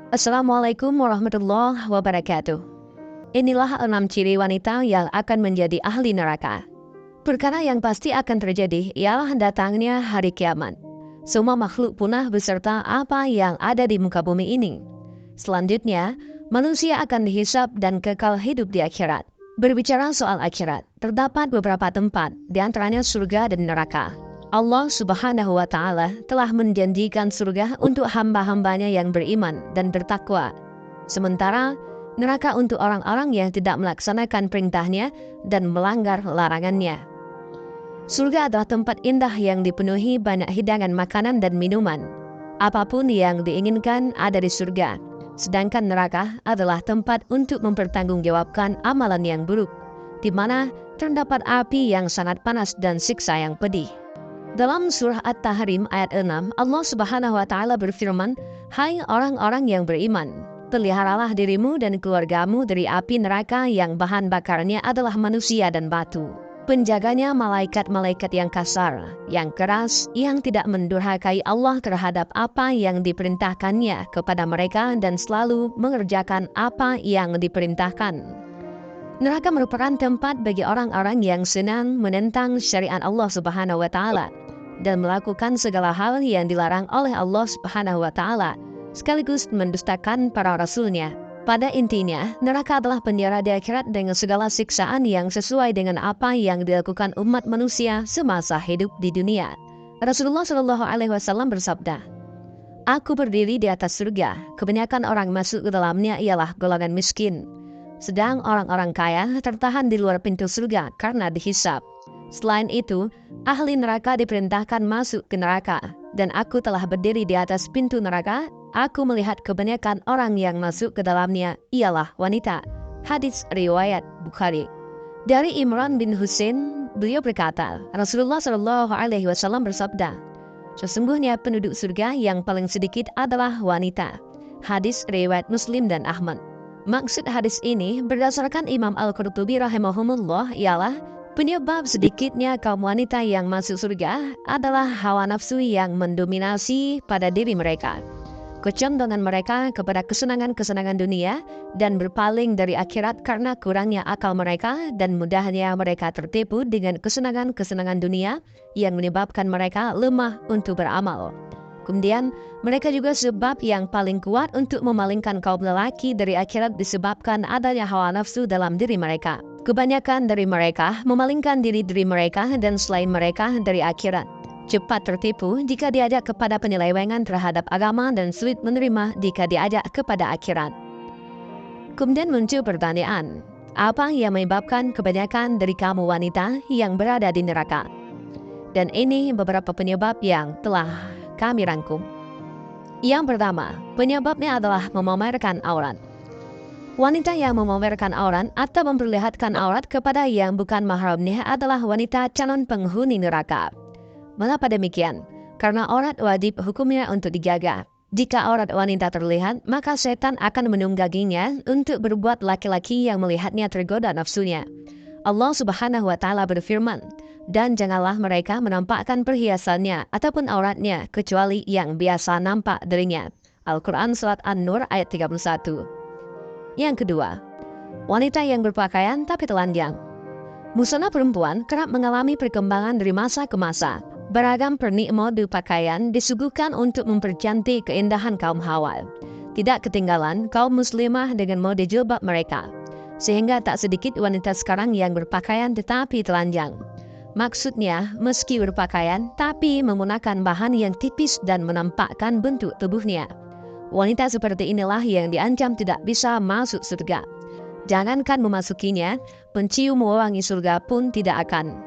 Assalamualaikum warahmatullahi wabarakatuh. Inilah 6 ciri wanita yang akan menjadi ahli neraka. Perkara yang pasti akan terjadi ialah datangnya hari kiamat. Semua makhluk punah beserta apa yang ada di muka bumi ini. Selanjutnya, manusia akan dihisab dan kekal hidup di akhirat. Berbicara soal akhirat, terdapat beberapa tempat, di antaranya surga dan neraka. Allah Subhanahu wa Ta'ala telah menjanjikan surga untuk hamba-hambanya yang beriman dan bertakwa. Sementara neraka untuk orang-orang yang tidak melaksanakan perintahnya dan melanggar larangannya. Surga adalah tempat indah yang dipenuhi banyak hidangan makanan dan minuman. Apapun yang diinginkan ada di surga. Sedangkan neraka adalah tempat untuk mempertanggungjawabkan amalan yang buruk, di mana terdapat api yang sangat panas dan siksa yang pedih. Dalam surah At-Tahrim ayat 6, Allah Subhanahu wa Ta'ala berfirman, "Hai orang-orang yang beriman, peliharalah dirimu dan keluargamu dari api neraka yang bahan bakarnya adalah manusia dan batu. Penjaganya malaikat-malaikat yang kasar, yang keras, yang tidak mendurhakai Allah terhadap apa yang diperintahkannya kepada mereka dan selalu mengerjakan apa yang diperintahkan." Neraka merupakan tempat bagi orang-orang yang senang menentang syariat Allah Subhanahu wa Ta'ala dan melakukan segala hal yang dilarang oleh Allah Subhanahu wa Ta'ala, sekaligus mendustakan para rasulnya. Pada intinya, neraka adalah penjara di akhirat dengan segala siksaan yang sesuai dengan apa yang dilakukan umat manusia semasa hidup di dunia. Rasulullah Shallallahu Alaihi Wasallam bersabda, "Aku berdiri di atas surga, kebanyakan orang masuk ke dalamnya ialah golongan miskin. Sedang orang-orang kaya tertahan di luar pintu surga karena dihisab. Selain itu, ahli neraka diperintahkan masuk ke neraka, dan aku telah berdiri di atas pintu neraka. Aku melihat kebanyakan orang yang masuk ke dalamnya ialah wanita." Hadis riwayat Bukhari. Dari Imran bin Husain, beliau berkata, Rasulullah Shallallahu Alaihi Wasallam bersabda, "Sesungguhnya penduduk surga yang paling sedikit adalah wanita." Hadis riwayat Muslim dan Ahmad. Maksud hadis ini berdasarkan Imam Al-Qurtubi rahimahumullah ialah penyebab sedikitnya kaum wanita yang masuk surga adalah hawa nafsu yang mendominasi pada diri mereka. Kecondongan mereka kepada kesenangan-kesenangan dunia dan berpaling dari akhirat karena kurangnya akal mereka dan mudahnya mereka tertipu dengan kesenangan-kesenangan dunia yang menyebabkan mereka lemah untuk beramal. Kemudian, mereka juga sebab yang paling kuat untuk memalingkan kaum lelaki dari akhirat disebabkan adanya hawa nafsu dalam diri mereka. Kebanyakan dari mereka memalingkan diri mereka dan selain mereka dari akhirat. Cepat tertipu jika diajak kepada penyelewengan terhadap agama dan sulit menerima jika diajak kepada akhirat. Kemudian muncul pertanyaan, apa yang menyebabkan kebanyakan dari kamu wanita yang berada di neraka? Dan ini beberapa penyebab yang telah kami rangkum. Yang pertama, penyebabnya adalah memamerkan aurat. Wanita yang memamerkan aurat atau memperlihatkan aurat kepada yang bukan mahramnya adalah wanita calon penghuni neraka. Mengapa demikian? Karena aurat wajib hukumnya untuk dijaga. Jika aurat wanita terlihat, maka setan akan menungganginya untuk berbuat laki-laki yang melihatnya tergoda nafsunya. Allah Subhanahu wa Ta'ala berfirman, "Dan janganlah mereka menampakkan perhiasannya ataupun auratnya kecuali yang biasa nampak darinya." Al-Quran Surat An-Nur ayat 31. Yang kedua, wanita yang berpakaian tapi telanjang. Busana perempuan kerap mengalami perkembangan dari masa ke masa. Beragam pernik mode pakaian disuguhkan untuk mempercantik keindahan kaum Hawa. Tidak ketinggalan kaum muslimah dengan mode jilbab mereka. Sehingga tak sedikit wanita sekarang yang berpakaian tetapi telanjang. Maksudnya, meski berpakaian, tapi menggunakan bahan yang tipis dan menampakkan bentuk tubuhnya. Wanita seperti inilah yang diancam tidak bisa masuk surga. Jangankan memasukinya, pencium wangi surga pun tidak akan.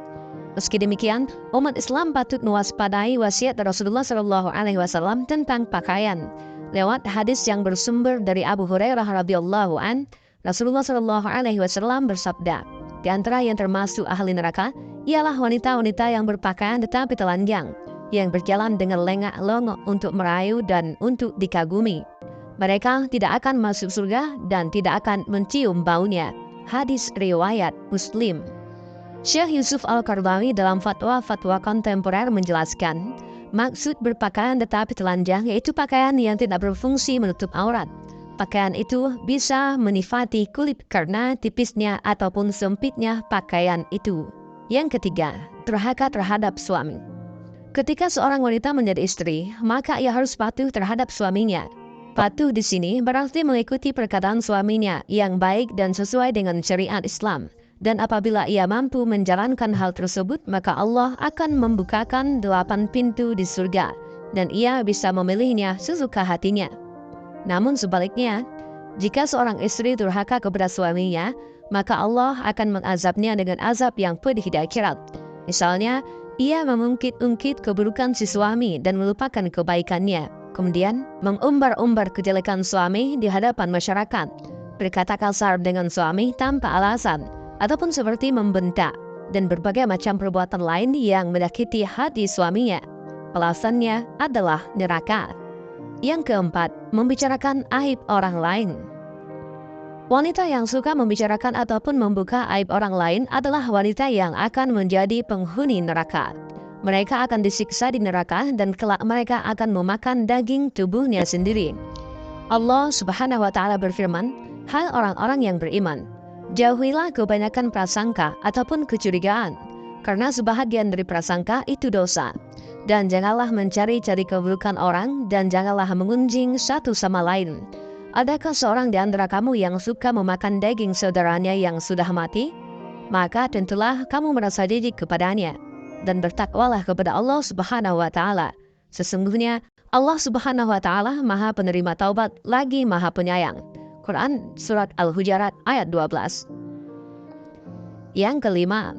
Meski demikian, umat Islam patut mewaspadai wasiat Rasulullah Shallallahu Alaihi Wasallam tentang pakaian. Lewat hadis yang bersumber dari Abu Hurairah radhiyallahu an, Rasulullah Shallallahu Alaihi Wasallam bersabda, di antara yang termasuk ahli neraka ialah wanita-wanita yang berpakaian tetapi telanjang, yang berjalan dengan lengah-lengok untuk merayu dan untuk dikagumi. Mereka tidak akan masuk surga dan tidak akan mencium baunya. Hadis riwayat Muslim. Syekh Yusuf Al-Qaradawi dalam fatwa-fatwa kontemporer menjelaskan, Maksud berpakaian tetapi telanjang yaitu pakaian yang tidak berfungsi menutup aurat. Pakaian itu bisa menifati kulit karena tipisnya ataupun sempitnya pakaian itu. Yang ketiga, durhaka terhadap suami. Ketika seorang wanita menjadi istri, maka ia harus patuh terhadap suaminya. Patuh di sini berarti mengikuti perkataan suaminya yang baik dan sesuai dengan syariat Islam. Dan apabila ia mampu menjalankan hal tersebut, maka Allah akan membukakan 8 pintu di surga, dan ia bisa memilihnya sesuka hatinya. Namun sebaliknya, jika seorang istri durhaka kepada suaminya, maka Allah akan mengazabnya dengan azab yang pedih di akhirat. Misalnya, ia mengungkit-ungkit keburukan si suami dan melupakan kebaikannya. Kemudian, mengumbar-umbar kejelekan suami di hadapan masyarakat, berkata kasar dengan suami tanpa alasan, ataupun seperti membentak, dan berbagai macam perbuatan lain yang menyakiti hati suaminya. Alasannya adalah neraka. Yang keempat, membicarakan aib orang lain. Wanita yang suka membicarakan ataupun membuka aib orang lain adalah wanita yang akan menjadi penghuni neraka. Mereka akan disiksa di neraka dan kelak mereka akan memakan daging tubuhnya sendiri. Allah Subhanahu wa Ta'ala berfirman, "Hai orang-orang yang beriman, jauhilah kebanyakan prasangka ataupun kecurigaan, karena sebahagian dari prasangka itu dosa. Dan janganlah mencari-cari keburukan orang, dan janganlah mengunjing satu sama lain. Adakah seorang di antara kamu yang suka memakan daging saudaranya yang sudah mati? Maka tentulah kamu merasa jijik kepadanya, dan bertakwalah kepada Allah Subhanahu wa Ta'ala. Sesungguhnya Allah Subhanahu wa Ta'ala Maha Penerima Taubat lagi Maha Penyayang." Quran Surat Al-Hujarat ayat 12. Yang kelima,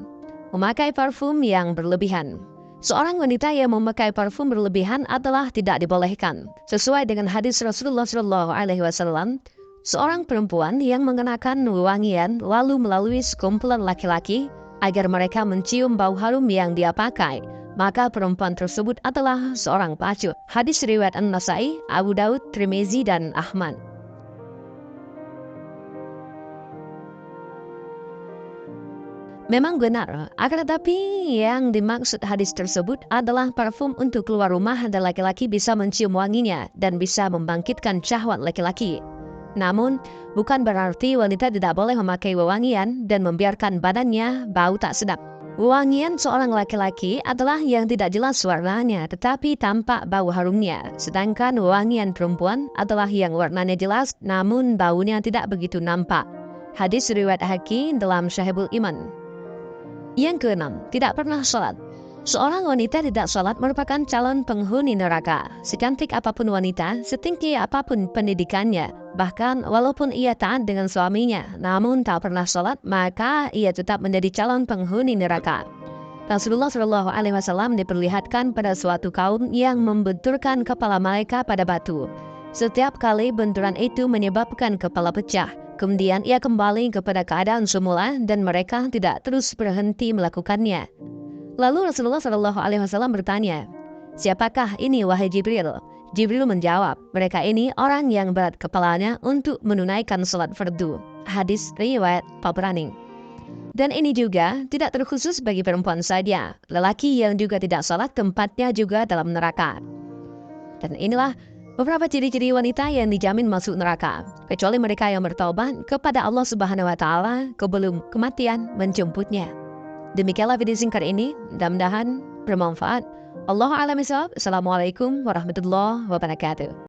memakai parfum yang berlebihan. Seorang wanita yang memakai parfum berlebihan adalah tidak dibolehkan. Sesuai dengan hadis Rasulullah SAW, seorang perempuan yang mengenakan wewangian lalu melalui sekumpulan laki-laki agar mereka mencium bau harum yang dia pakai, maka perempuan tersebut adalah seorang pacut. Hadis riwayat An-Nasai, Abu Daud, Tirmizi, dan Ahmad. Memang benar, akan tetapi yang dimaksud hadis tersebut adalah parfum untuk keluar rumah dan laki-laki bisa mencium wanginya dan bisa membangkitkan syahwat laki-laki. Namun, bukan berarti wanita tidak boleh memakai wewangian dan membiarkan badannya bau tak sedap. Wewangian seorang laki-laki adalah yang tidak jelas warnanya tetapi tampak bau harumnya. Sedangkan wewangian perempuan adalah yang warnanya jelas namun baunya tidak begitu nampak. Hadis riwayat Hakim dalam Syahibul Iman. Yang keenam, tidak pernah sholat. Seorang wanita tidak sholat merupakan calon penghuni neraka. Secantik apapun wanita, setinggi apapun pendidikannya, bahkan walaupun ia taat dengan suaminya, namun tak pernah sholat, maka ia tetap menjadi calon penghuni neraka. Rasulullah SAW diperlihatkan pada suatu kaum yang membenturkan kepala mereka pada batu. Setiap kali benturan itu menyebabkan kepala pecah. Kemudian ia kembali kepada keadaan semula dan mereka tidak terus berhenti melakukannya. Lalu Rasulullah SAW bertanya, "Siapakah ini wahai Jibril?" Jibril menjawab, "Mereka ini orang yang berat kepalanya untuk menunaikan sholat fardu." Hadis riwayat Tabrani. Dan ini juga tidak terkhusus bagi perempuan saja. Lelaki yang juga tidak sholat tempatnya juga dalam neraka. Dan inilah beberapa ciri-ciri wanita yang dijamin masuk neraka, kecuali mereka yang bertaubat kepada Allah Subhanahu wa Ta'ala sebelum kematian menjemputnya. Demikianlah video singkat ini, mudah-mudahan bermanfaat. Allahu a'lam bishawab. Assalamualaikum warahmatullahi wabarakatuh.